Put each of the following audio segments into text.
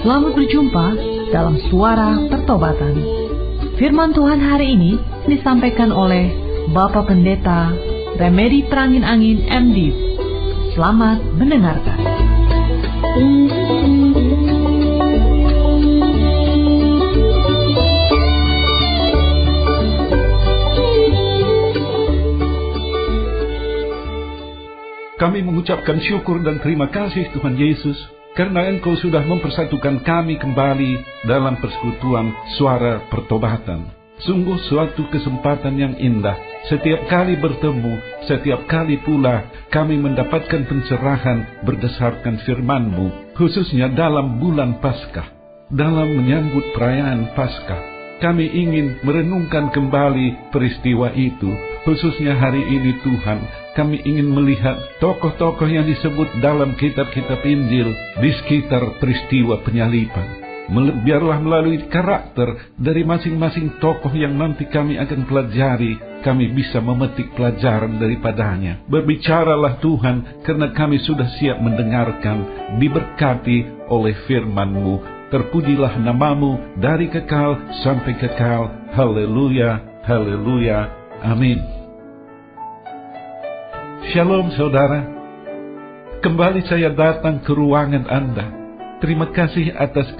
Selamat berjumpa dalam Suara Pertobatan. Firman Tuhan hari ini disampaikan oleh Bapak Pendeta Remedi Perangin-Angin MD. Selamat mendengarkan. Kami mengucapkan syukur dan terima kasih Tuhan Yesus, karena Engkau sudah mempersatukan kami kembali dalam persekutuan Suara Pertobatan. Sungguh suatu kesempatan yang indah. Setiap kali bertemu, setiap kali pula kami mendapatkan pencerahan berdasarkan firman-Mu, khususnya dalam bulan Paskah. Dalam menyambut perayaan Paskah, kami ingin merenungkan kembali peristiwa itu. Khususnya hari ini Tuhan, kami ingin melihat tokoh-tokoh yang disebut dalam kitab-kitab Injil di sekitar peristiwa penyaliban. Biarlah melalui karakter dari masing-masing tokoh yang nanti kami akan pelajari, kami bisa memetik pelajaran daripadanya. Berbicaralah Tuhan, karena kami sudah siap mendengarkan, diberkati oleh firman-Mu. Terpujilah nama-Mu dari kekal sampai kekal. Haleluya, haleluya, amin. Shalom saudara, kembali saya datang ke ruangan Anda. Terima kasih atas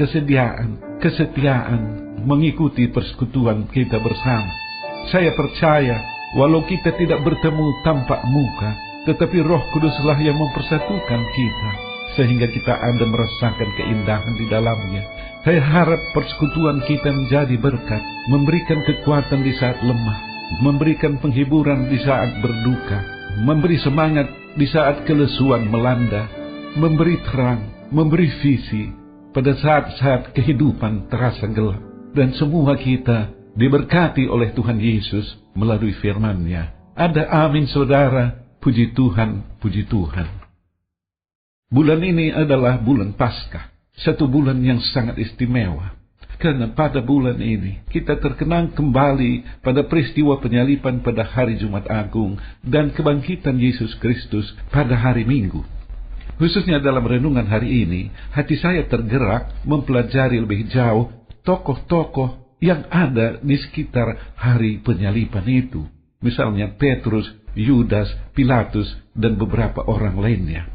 kesetiaan mengikuti persekutuan kita bersama. Saya percaya, walau kita tidak bertemu tampak muka, tetapi Roh Kuduslah yang mempersatukan kita, sehingga kita ada merasakan keindahan di dalamnya. Saya harap persekutuan kita menjadi berkat, memberikan kekuatan di saat lemah, memberikan penghiburan di saat berduka, memberi semangat di saat kelesuan melanda, memberi terang, memberi visi pada saat-saat kehidupan terasa gelap. Dan semua kita diberkati oleh Tuhan Yesus melalui firman-Nya. Ada amin saudara, puji Tuhan, puji Tuhan. Bulan ini adalah bulan Paskah, satu bulan yang sangat istimewa. Karena pada bulan ini kita terkenang kembali pada peristiwa penyaliban pada hari Jumat Agung dan kebangkitan Yesus Kristus pada hari Minggu. Khususnya dalam renungan hari ini, hati saya tergerak mempelajari lebih jauh tokoh-tokoh yang ada di sekitar hari penyaliban itu. Misalnya Petrus, Yudas, Pilatus, dan beberapa orang lainnya.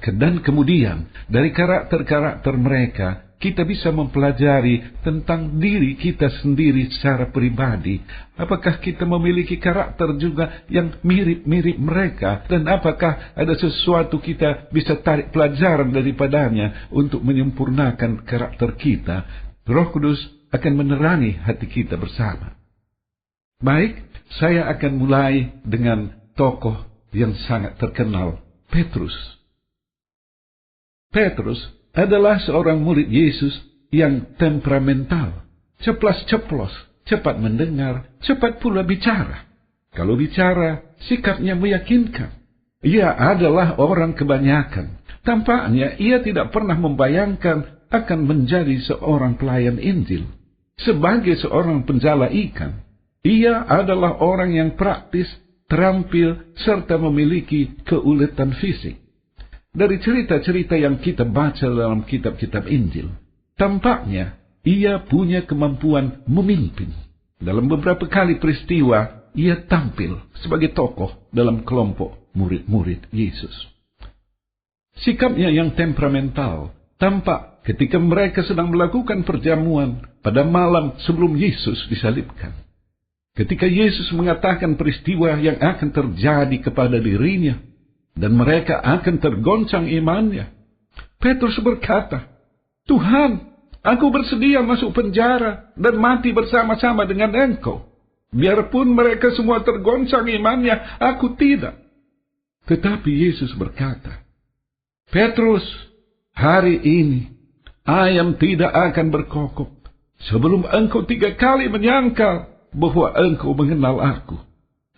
Dan kemudian dari karakter-karakter mereka, kita bisa mempelajari tentang diri kita sendiri secara pribadi. Apakah kita memiliki karakter juga yang mirip-mirip mereka? Dan apakah ada sesuatu kita bisa tarik pelajaran daripadanya untuk menyempurnakan karakter kita? Roh Kudus akan menerangi hati kita bersama. Baik, saya akan mulai dengan tokoh yang sangat terkenal, Petrus. Petrus adalah seorang murid Yesus yang temperamental, ceplas-ceplos, cepat mendengar, cepat pula bicara. Kalau bicara, sikapnya meyakinkan. Ia adalah orang kebanyakan. Tampaknya ia tidak pernah membayangkan akan menjadi seorang pelayan Injil. Sebagai seorang penjala ikan, ia adalah orang yang praktis, terampil, serta memiliki keuletan fisik. Dari cerita-cerita yang kita baca dalam kitab-kitab Injil, tampaknya ia punya kemampuan memimpin. Dalam beberapa kali peristiwa, ia tampil sebagai tokoh dalam kelompok murid-murid Yesus. Sikapnya yang temperamental tampak ketika mereka sedang melakukan perjamuan pada malam sebelum Yesus disalibkan. Ketika Yesus mengatakan peristiwa yang akan terjadi kepada dirinya, dan mereka akan tergoncang imannya, Petrus berkata, "Tuhan, aku bersedia masuk penjara dan mati bersama-sama dengan Engkau. Biarpun mereka semua tergoncang imannya, aku tidak." Tetapi Yesus berkata, "Petrus, hari ini ayam tidak akan berkokok sebelum engkau 3 kali menyangkal bahwa engkau mengenal aku."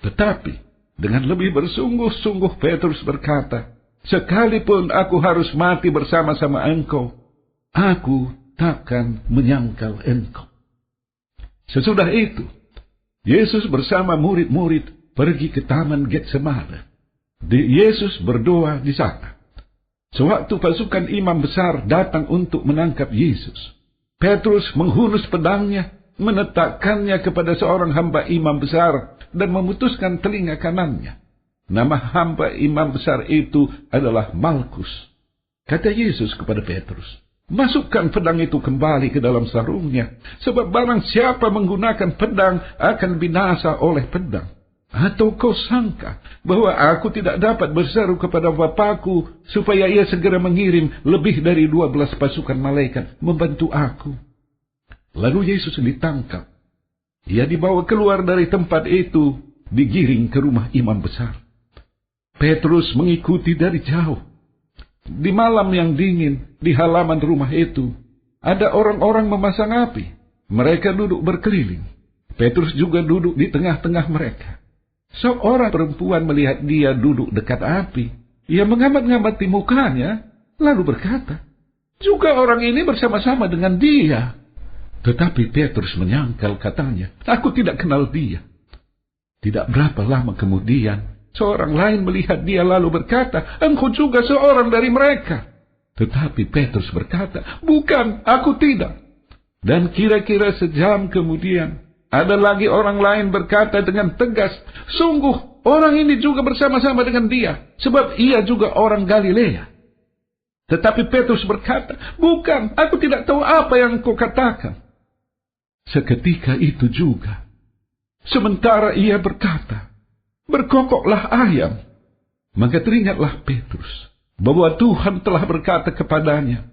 Tetapi dengan lebih bersungguh-sungguh Petrus berkata, "Sekalipun aku harus mati bersama-sama engkau, aku takkan menyangkal engkau." Sesudah itu, Yesus bersama murid-murid pergi ke Taman Getsemane. Yesus berdoa di sana. Sewaktu pasukan imam besar datang untuk menangkap Yesus, Petrus menghunus pedangnya, meletakkannya kepada seorang hamba imam besar, dan memutuskan telinga kanannya. Nama hamba imam besar itu adalah Malkus. Kata Yesus kepada Petrus, "Masukkan pedang itu kembali ke dalam sarungnya, sebab barang siapa menggunakan pedang akan binasa oleh pedang. Atau kau sangka bahwa aku tidak dapat berseru kepada Bapakku supaya ia segera mengirim lebih dari 12 pasukan malaikat membantu aku?" Lalu Yesus ditangkap. Ia dibawa keluar dari tempat itu, digiring ke rumah imam besar. Petrus mengikuti dari jauh. Di malam yang dingin, di halaman rumah itu, ada orang-orang memasang api. Mereka duduk berkeliling. Petrus juga duduk di tengah-tengah mereka. Seorang perempuan melihat dia duduk dekat api. Ia mengamati mukanya, lalu berkata, "Juga orang ini bersama-sama dengan dia." Tetapi Petrus menyangkal, katanya, "Aku tidak kenal dia." Tidak berapa lama kemudian, seorang lain melihat dia lalu berkata, "Engkau juga seorang dari mereka." Tetapi Petrus berkata, "Bukan, aku tidak." Dan kira-kira sejam kemudian, ada lagi orang lain berkata dengan tegas, "Sungguh, orang ini juga bersama-sama dengan dia, sebab ia juga orang Galilea." Tetapi Petrus berkata, "Bukan, aku tidak tahu apa yang kau katakan." Seketika itu juga, sementara ia berkata, "Berkokoklah ayam," maka teringatlah Petrus bahwa Tuhan telah berkata kepadanya,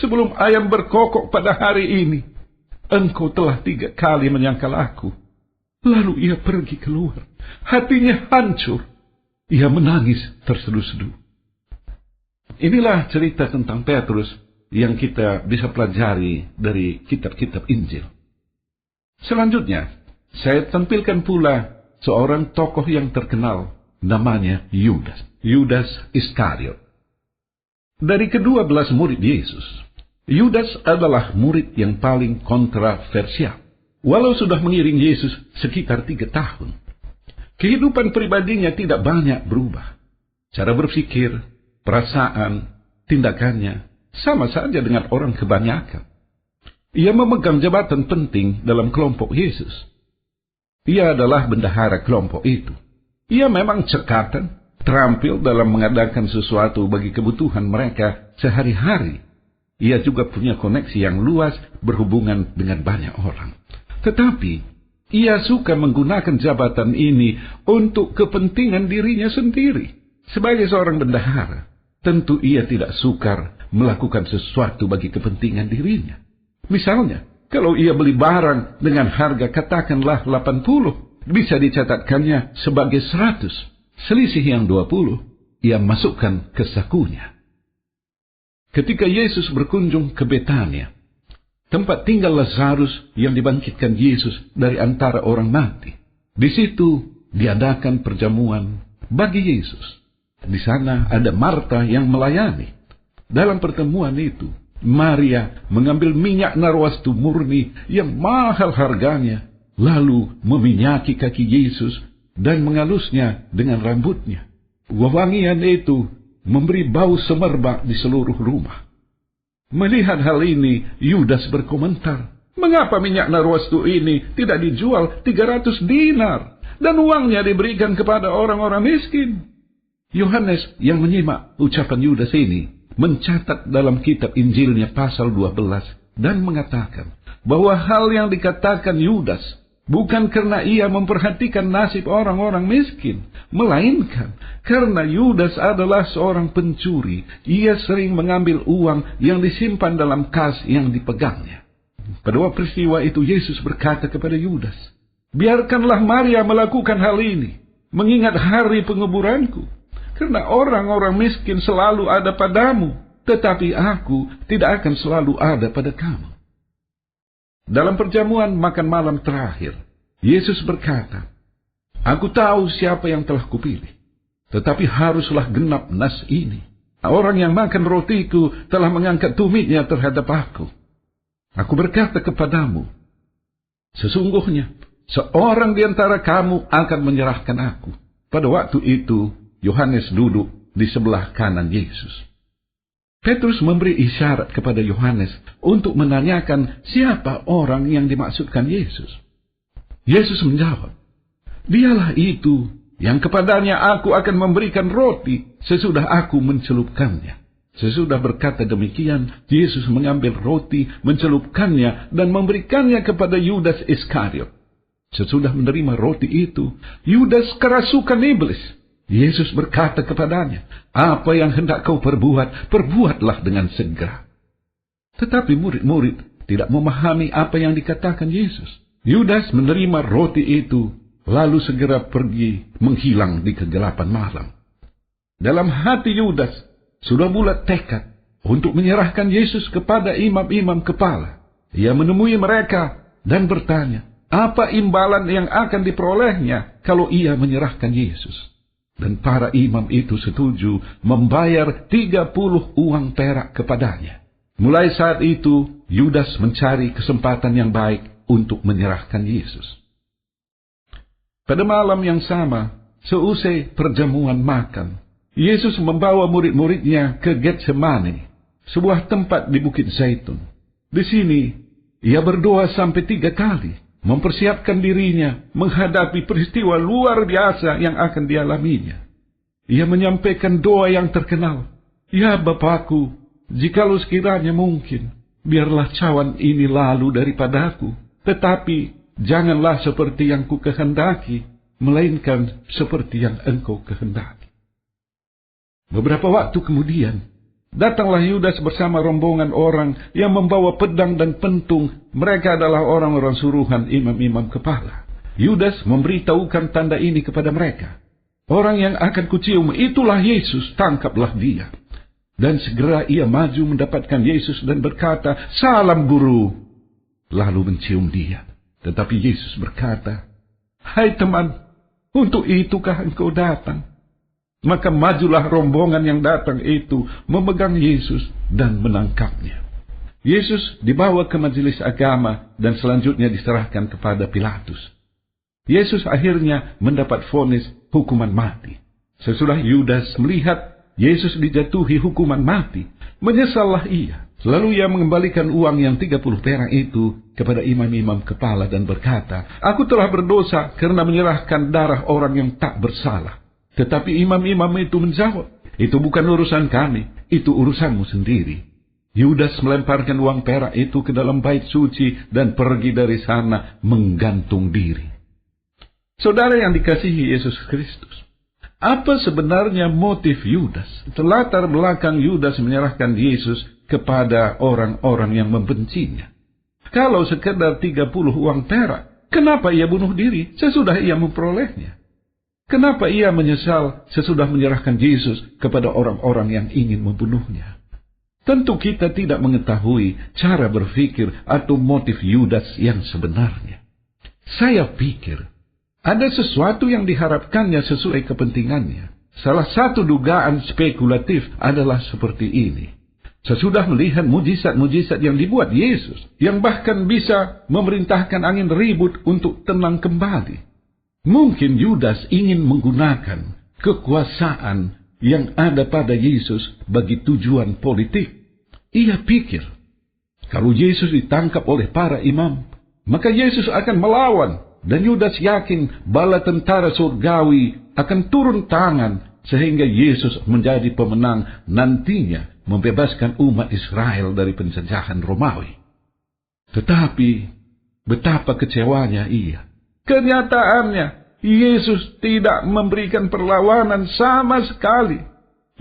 "Sebelum ayam berkokok pada hari ini, engkau telah 3 kali menyangkal aku." Lalu ia pergi keluar. Hatinya hancur. Ia menangis terseduh-seduh. Inilah cerita tentang Petrus yang kita bisa pelajari dari kitab-kitab Injil. Selanjutnya, saya tampilkan pula seorang tokoh yang terkenal, namanya Yudas. Yudas Iskariot. Dari ke-12 murid Yesus, Yudas adalah murid yang paling kontroversial. Walau sudah mengiring Yesus sekitar 3 tahun, kehidupan pribadinya tidak banyak berubah. Cara berpikir, perasaan, tindakannya sama saja dengan orang kebanyakan. Ia memegang jabatan penting dalam kelompok Yesus. Ia adalah bendahara kelompok itu. Ia memang cekatan, terampil dalam mengadakan sesuatu bagi kebutuhan mereka sehari-hari. Ia juga punya koneksi yang luas berhubungan dengan banyak orang. Tetapi, ia suka menggunakan jabatan ini untuk kepentingan dirinya sendiri. Sebagai seorang bendahara, tentu ia tidak sukar melakukan sesuatu bagi kepentingan dirinya. Misalnya, kalau ia beli barang dengan harga katakanlah 80, bisa dicatatkannya sebagai 100. Selisih yang 20, ia masukkan ke sakunya. Ketika Yesus berkunjung ke Betania, tempat tinggal Lazarus yang dibangkitkan Yesus dari antara orang mati, di situ diadakan perjamuan bagi Yesus. Di sana ada Marta yang melayani. Dalam pertemuan itu, Maria mengambil minyak narwastu murni yang mahal harganya, lalu meminyaki kaki Yesus dan mengalusnya dengan rambutnya. Wewangian itu memberi bau semerbak di seluruh rumah. Melihat hal ini, Yudas berkomentar, "Mengapa minyak narwastu ini tidak dijual 300 dinar dan uangnya diberikan kepada orang-orang miskin?" Yohanes yang menyimak ucapan Yudas ini mencatat dalam kitab Injilnya pasal 12 dan mengatakan bahwa hal yang dikatakan Yudas bukan karena ia memperhatikan nasib orang-orang miskin, melainkan karena Yudas adalah seorang pencuri. Ia sering mengambil uang yang disimpan dalam kas yang dipegangnya. Pada peristiwa itu Yesus berkata kepada Yudas, "Biarkanlah Maria melakukan hal ini, mengingat hari penguburanku. Karena orang-orang miskin selalu ada padamu, tetapi aku tidak akan selalu ada pada kamu." Dalam perjamuan makan malam terakhir, Yesus berkata, "Aku tahu siapa yang telah kupilih, tetapi haruslah genap nas ini. Orang yang makan rotiku telah mengangkat tumitnya terhadap aku. Aku berkata kepadamu, sesungguhnya seorang di antara kamu akan menyerahkan aku." Pada waktu itu, Yohanes duduk di sebelah kanan Yesus. Petrus memberi isyarat kepada Yohanes untuk menanyakan siapa orang yang dimaksudkan Yesus. Yesus menjawab, "Dialah itu yang kepadanya aku akan memberikan roti sesudah aku mencelupkannya." Sesudah berkata demikian, Yesus mengambil roti, mencelupkannya, dan memberikannya kepada Yudas Iskariot. Sesudah menerima roti itu, Yudas kerasukan iblis. Yesus berkata kepadanya, "Apa yang hendak kau perbuat, perbuatlah dengan segera." Tetapi murid-murid tidak memahami apa yang dikatakan Yesus. Yudas menerima roti itu, lalu segera pergi menghilang di kegelapan malam. Dalam hati Yudas sudah bulat tekad untuk menyerahkan Yesus kepada imam-imam kepala. Ia menemui mereka dan bertanya, apa imbalan yang akan diperolehnya kalau ia menyerahkan Yesus? Dan para imam itu setuju membayar 30 uang perak kepadanya. Mulai saat itu, Yudas mencari kesempatan yang baik untuk menyerahkan Yesus. Pada malam yang sama, seusai perjamuan makan, Yesus membawa murid-muridnya ke Getsemani, sebuah tempat di Bukit Zaitun. Di sini, ia berdoa sampai 3 kali, mempersiapkan dirinya menghadapi peristiwa luar biasa yang akan dialaminya. Ia menyampaikan doa yang terkenal, "Ya Bapakku, jikalau sekiranya mungkin, biarlah cawan ini lalu daripadaku, tetapi janganlah seperti yang ku kehendaki, melainkan seperti yang Engkau kehendaki." Beberapa waktu kemudian, datanglah Yudas bersama rombongan orang yang membawa pedang dan pentung. Mereka adalah orang-orang suruhan imam-imam kepala. Yudas memberitahukan tanda ini kepada mereka. "Orang yang akan kucium itulah Yesus, tangkaplah dia." Dan segera ia maju mendapatkan Yesus dan berkata, "Salam Guru," lalu mencium dia. Tetapi Yesus berkata, "Hai teman, untuk itukah engkau datang?" Maka majulah rombongan yang datang itu memegang Yesus dan menangkapnya. Yesus dibawa ke majelis agama dan selanjutnya diserahkan kepada Pilatus. Yesus akhirnya mendapat vonis hukuman mati. Sesudah Yudas melihat Yesus dijatuhi hukuman mati, menyesallah ia. Lalu ia mengembalikan uang yang 30 perak itu kepada imam-imam kepala dan berkata, "Aku telah berdosa karena menyerahkan darah orang yang tak bersalah." Tetapi imam-imam itu menjawab, "Itu bukan urusan kami, itu urusanmu sendiri." Yudas melemparkan uang perak itu ke dalam bait suci dan pergi dari sana menggantung diri. Saudara yang dikasihi Yesus Kristus, apa sebenarnya motif Yudas? Latar belakang Yudas menyerahkan Yesus kepada orang-orang yang membencinya. Kalau sekedar 30 uang perak, kenapa ia bunuh diri sesudah ia memperolehnya? Kenapa ia menyesal sesudah menyerahkan Yesus kepada orang-orang yang ingin membunuhnya? Tentu kita tidak mengetahui cara berpikir atau motif Yudas yang sebenarnya. Saya pikir ada sesuatu yang diharapkannya sesuai kepentingannya. Salah satu dugaan spekulatif adalah seperti ini. Sesudah melihat mujizat-mujizat yang dibuat Yesus, yang bahkan bisa memerintahkan angin ribut untuk tenang kembali, mungkin Yudas ingin menggunakan kekuasaan yang ada pada Yesus bagi tujuan politik. Ia pikir, kalau Yesus ditangkap oleh para imam, maka Yesus akan melawan. Dan Yudas yakin bala tentara surgawi akan turun tangan sehingga Yesus menjadi pemenang nantinya membebaskan umat Israel dari penjajahan Romawi. Tetapi betapa kecewanya ia. Kenyataannya, Yesus tidak memberikan perlawanan sama sekali.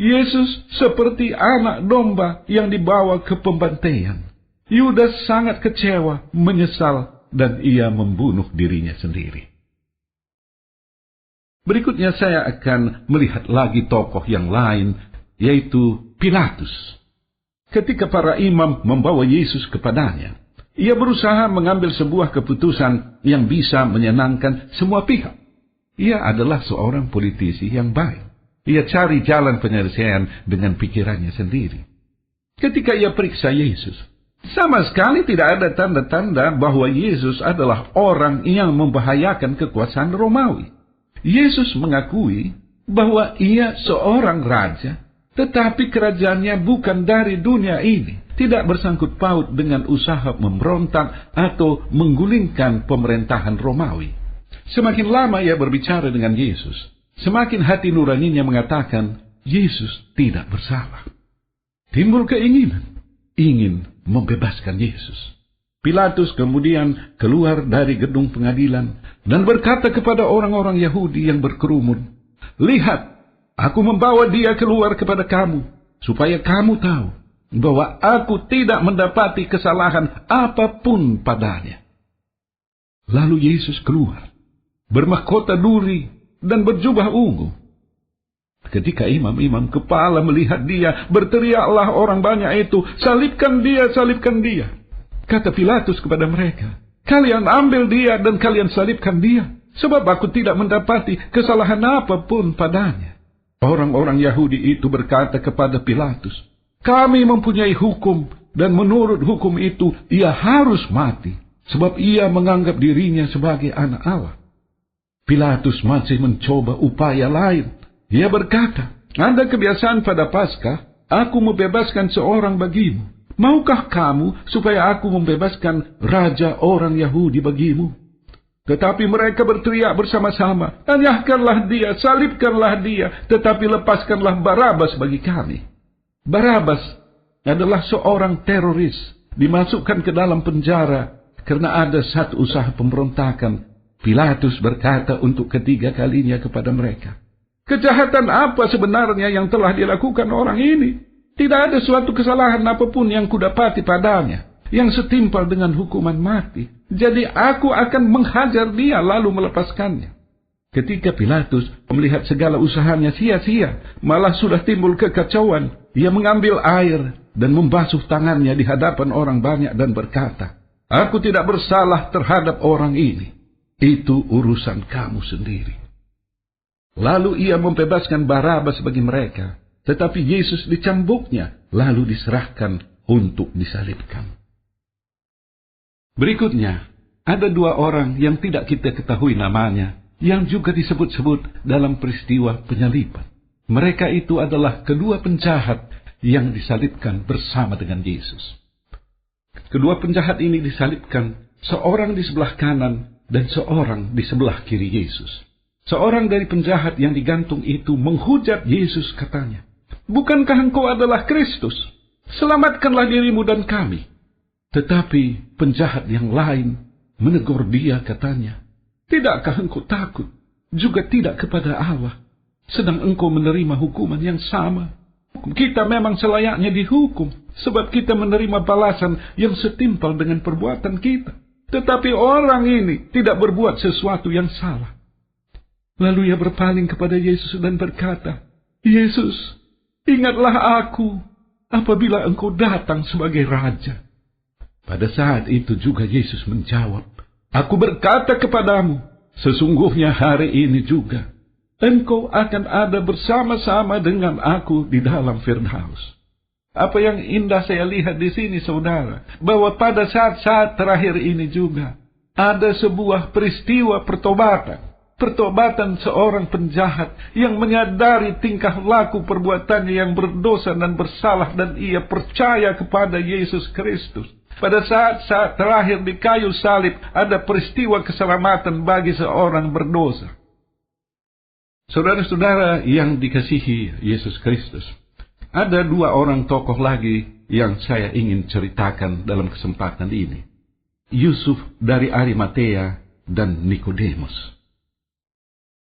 Yesus seperti anak domba yang dibawa ke pembantaian. Yudas sangat kecewa, menyesal, dan ia membunuh dirinya sendiri. Berikutnya saya akan melihat lagi tokoh yang lain, yaitu Pilatus. Ketika para imam membawa Yesus kepadanya, ia berusaha mengambil sebuah keputusan yang bisa menyenangkan semua pihak. Ia adalah seorang politisi yang baik. Ia cari jalan penyelesaian dengan pikirannya sendiri. Ketika ia periksa Yesus, sama sekali tidak ada tanda-tanda bahwa Yesus adalah orang yang membahayakan kekuasaan Romawi. Yesus mengakui bahwa ia seorang raja Tetapi kerajaannya bukan dari dunia ini. Tidak bersangkut paut dengan usaha memberontak atau menggulingkan pemerintahan Romawi. Semakin lama ia berbicara dengan Yesus, semakin hati nuraninya mengatakan, Yesus tidak bersalah. Timbul keinginan, ingin membebaskan Yesus. Pilatus kemudian keluar dari gedung pengadilan dan berkata kepada orang-orang Yahudi yang berkerumun, "Lihat, aku membawa dia keluar kepada kamu, supaya kamu tahu bahwa aku tidak mendapati kesalahan apapun padanya." Lalu Yesus keluar, bermahkota duri dan berjubah ungu. Ketika imam-imam kepala melihat dia, berteriaklah orang banyak itu, "Salibkan dia, salibkan dia." Kata Pilatus kepada mereka, "Kalian ambil dia dan kalian salibkan dia, sebab aku tidak mendapati kesalahan apapun padanya." Orang-orang Yahudi itu berkata kepada Pilatus, "Kami mempunyai hukum, dan menurut hukum itu ia harus mati, sebab ia menganggap dirinya sebagai anak Allah." Pilatus masih mencoba upaya lain. Ia berkata, "Ada kebiasaan pada Paskah, aku membebaskan seorang bagimu. Maukah kamu supaya aku membebaskan raja orang Yahudi bagimu?" Tetapi mereka berteriak bersama-sama, "Anyahkanlah dia, salibkanlah dia, tetapi lepaskanlah Barabas bagi kami." Barabas adalah seorang teroris, dimasukkan ke dalam penjara karena ada satu usaha pemberontakan. Pilatus berkata untuk ketiga kalinya kepada mereka, "Kejahatan apa sebenarnya yang telah dilakukan orang ini? Tidak ada suatu kesalahan apapun yang kudapati padanya, yang setimpal dengan hukuman mati. Jadi aku akan menghajar dia lalu melepaskannya." Ketika Pilatus melihat segala usahanya sia-sia, malah sudah timbul kekacauan, ia mengambil air dan membasuh tangannya di hadapan orang banyak dan berkata, "Aku tidak bersalah terhadap orang ini. Itu urusan kamu sendiri." Lalu ia membebaskan Barabas bagi mereka. Tetapi Yesus dicambuknya, lalu diserahkan untuk disalibkan. Berikutnya, ada dua orang yang tidak kita ketahui namanya, yang juga disebut-sebut dalam peristiwa penyaliban. Mereka itu adalah kedua penjahat yang disalibkan bersama dengan Yesus. Kedua penjahat ini disalibkan, seorang di sebelah kanan dan seorang di sebelah kiri Yesus. Seorang dari penjahat yang digantung itu menghujat Yesus, katanya, "Bukankah engkau adalah Kristus? Selamatkanlah dirimu dan kami." Tetapi penjahat yang lain menegur dia, katanya, "Tidakkah engkau takut juga tidak kepada Allah, sedang engkau menerima hukuman yang sama? Kita memang selayaknya dihukum, sebab kita menerima balasan yang setimpal dengan perbuatan kita. Tetapi orang ini tidak berbuat sesuatu yang salah." Lalu ia berpaling kepada Yesus dan berkata, "Yesus, ingatlah aku apabila engkau datang sebagai raja." Pada saat itu juga Yesus menjawab, "Aku berkata kepadamu, sesungguhnya hari ini juga engkau akan ada bersama-sama dengan aku di dalam Firdaus." Apa yang indah saya lihat di sini, saudara, bahwa pada saat-saat terakhir ini juga ada sebuah peristiwa pertobatan. Pertobatan seorang penjahat yang menyadari tingkah laku perbuatannya yang berdosa dan bersalah, dan ia percaya kepada Yesus Kristus. Pada saat-saat terakhir di kayu salib ada peristiwa keselamatan bagi seorang berdosa. Saudara-saudara yang dikasihi Yesus Kristus, ada dua orang tokoh lagi yang saya ingin ceritakan dalam kesempatan ini. Yusuf dari Arimatea dan Nikodemus.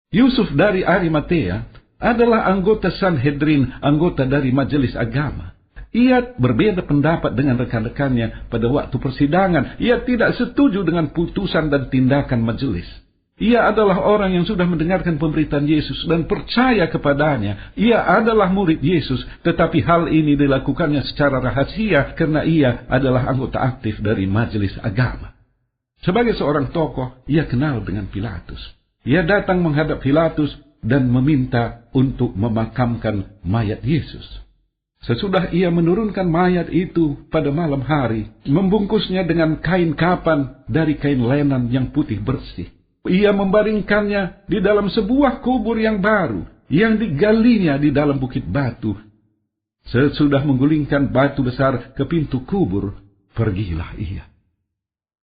Yusuf dari Arimatea adalah anggota Sanhedrin, anggota dari majelis agama. Ia berbeda pendapat dengan rekan-rekannya pada waktu persidangan. Ia tidak setuju dengan putusan dan tindakan majelis. Ia adalah orang yang sudah mendengarkan pemberitaan Yesus dan percaya kepadanya. Ia adalah murid Yesus, tetapi hal ini dilakukannya secara rahasia karena ia adalah anggota aktif dari majelis agama. Sebagai seorang tokoh, ia kenal dengan Pilatus. Ia datang menghadap Pilatus dan meminta untuk memakamkan mayat Yesus. Sesudah ia menurunkan mayat itu pada malam hari, membungkusnya dengan kain kapan dari kain lenan yang putih bersih. Ia membaringkannya di dalam sebuah kubur yang baru, yang digalinya di dalam bukit batu. Sesudah menggulingkan batu besar ke pintu kubur, pergilah ia.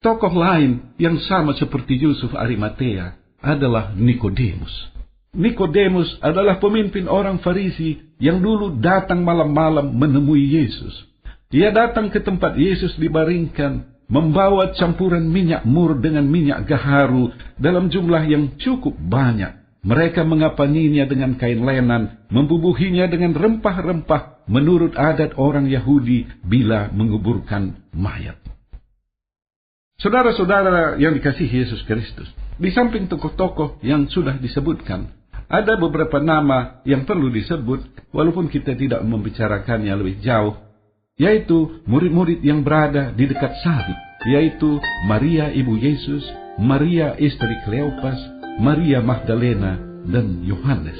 Tokoh lain yang sama seperti Yusuf Arimatea adalah Nikodemus. Nikodemus adalah pemimpin orang Farisi yang dulu datang malam-malam menemui Yesus. Ia datang ke tempat Yesus dibaringkan, membawa campuran minyak mur dengan minyak gaharu dalam jumlah yang cukup banyak. Mereka mengapaninya dengan kain lenan, membubuhinya dengan rempah-rempah menurut adat orang Yahudi bila menguburkan mayat. Saudara-saudara yang dikasihi Yesus Kristus, di samping tokoh-tokoh yang sudah disebutkan, ada beberapa nama yang perlu disebut walaupun kita tidak membicarakannya lebih jauh, yaitu murid-murid yang berada di dekat salib, yaitu Maria ibu Yesus, Maria istri Kleopas, Maria Magdalena, dan Yohanes.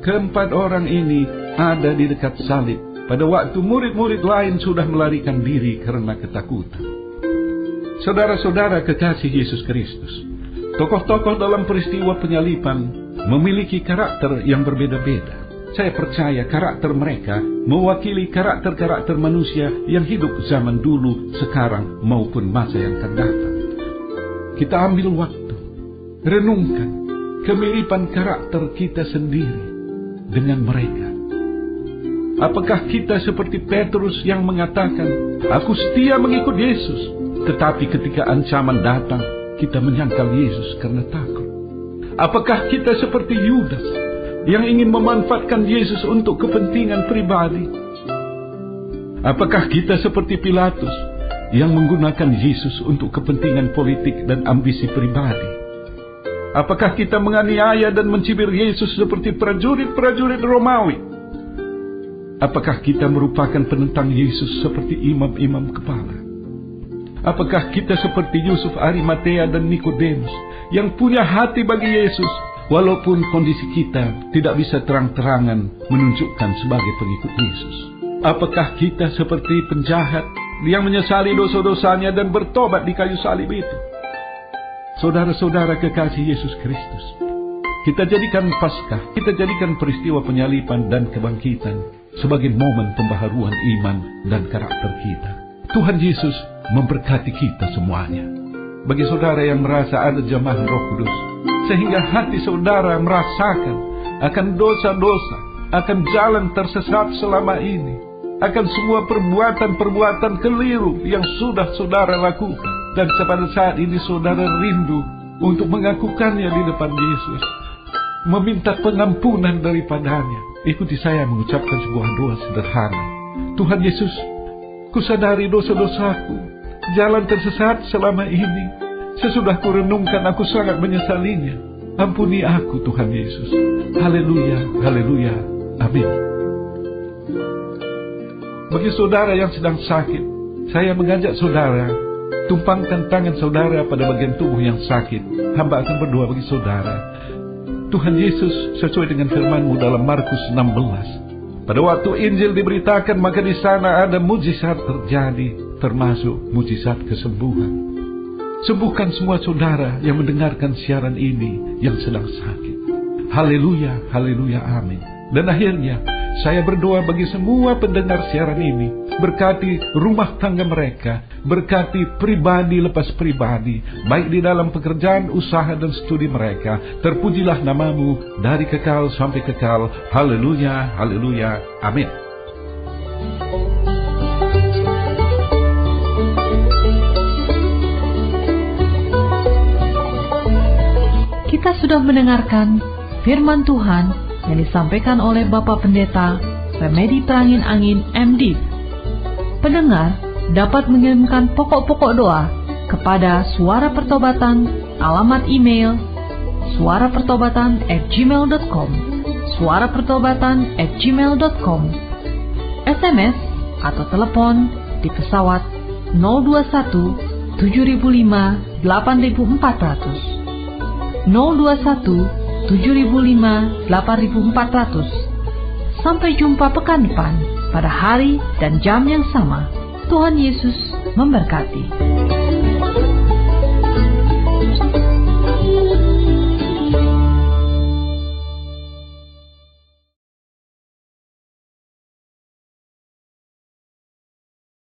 Keempat orang ini ada di dekat salib pada waktu murid-murid lain sudah melarikan diri karena ketakutan. Saudara-saudara kekasih Yesus Kristus, tokoh-tokoh dalam peristiwa penyaliban memiliki karakter yang berbeda-beda. Saya percaya karakter mereka mewakili karakter-karakter manusia yang hidup zaman dulu, sekarang, maupun masa yang akan datang. Kita ambil waktu, renungkan kemiripan karakter kita sendiri dengan mereka. Apakah kita seperti Petrus yang mengatakan, "Aku setia mengikut Yesus," tetapi ketika ancaman datang, kita menyangkal Yesus karena takut? Apakah kita seperti Yudas yang ingin memanfaatkan Yesus untuk kepentingan pribadi? Apakah kita seperti Pilatus yang menggunakan Yesus untuk kepentingan politik dan ambisi pribadi? Apakah kita menganiaya dan mencibir Yesus seperti prajurit-prajurit Romawi? Apakah kita merupakan penentang Yesus seperti imam-imam kepala? Apakah kita seperti Yusuf Arimatea dan Nikodemus yang punya hati bagi Yesus, walaupun kondisi kita tidak bisa terang-terangan menunjukkan sebagai pengikut Yesus? Apakah kita seperti penjahat yang menyesali dosa-dosanya dan bertobat di kayu salib itu? Saudara-saudara kekasih Yesus Kristus, kita jadikan Paskah, kita jadikan peristiwa penyaliban dan kebangkitan sebagai momen pembaharuan iman dan karakter kita. Tuhan Yesus memberkati kita semuanya. Bagi saudara yang merasa ada jamahan Roh Kudus, sehingga hati saudara merasakan akan dosa-dosa, akan jalan tersesat selama ini, akan semua perbuatan-perbuatan keliru yang sudah saudara lakukan, dan pada saat ini saudara rindu untuk mengakukannya di depan Yesus, meminta pengampunan daripadanya. Ikuti saya mengucapkan sebuah doa sederhana. Tuhan Yesus, kusadari dosa-dosaku, jalan tersesat selama ini. Sesudah kurenungkan, aku sangat menyesalinya. Ampuni aku, Tuhan Yesus. Haleluya, haleluya, amin. Bagi saudara yang sedang sakit, saya mengajak saudara, tumpangkan tangan saudara pada bagian tubuh yang sakit. Hamba akan berdoa bagi saudara. Tuhan Yesus, sesuai dengan firman-Mu dalam Markus 16, pada waktu Injil diberitakan, maka di sana ada mujizat terjadi, termasuk mujizat kesembuhan. Sembuhkan semua saudara yang mendengarkan siaran ini yang sedang sakit. Haleluya, haleluya, amin. Dan akhirnya, saya berdoa bagi semua pendengar siaran ini. Berkati rumah tangga mereka, berkati pribadi lepas pribadi, baik di dalam pekerjaan, usaha, dan studi mereka. Terpujilah nama-Mu dari kekal sampai kekal. Haleluya, haleluya, amin. Kita sudah mendengarkan firman Tuhan yang disampaikan oleh Bapak Pendeta Remedi Prangin Angin MD. Pendengar dapat mengirimkan pokok-pokok doa kepada Suara Pertobatan, alamat email suarapertobatan@gmail.com, suarapertobatan@gmail.com, SMS atau telepon di pesawat 021 7005 8400, 021 7005 8400. Sampai jumpa pekan depan pada hari dan jam yang sama. Tuhan Yesus memberkati.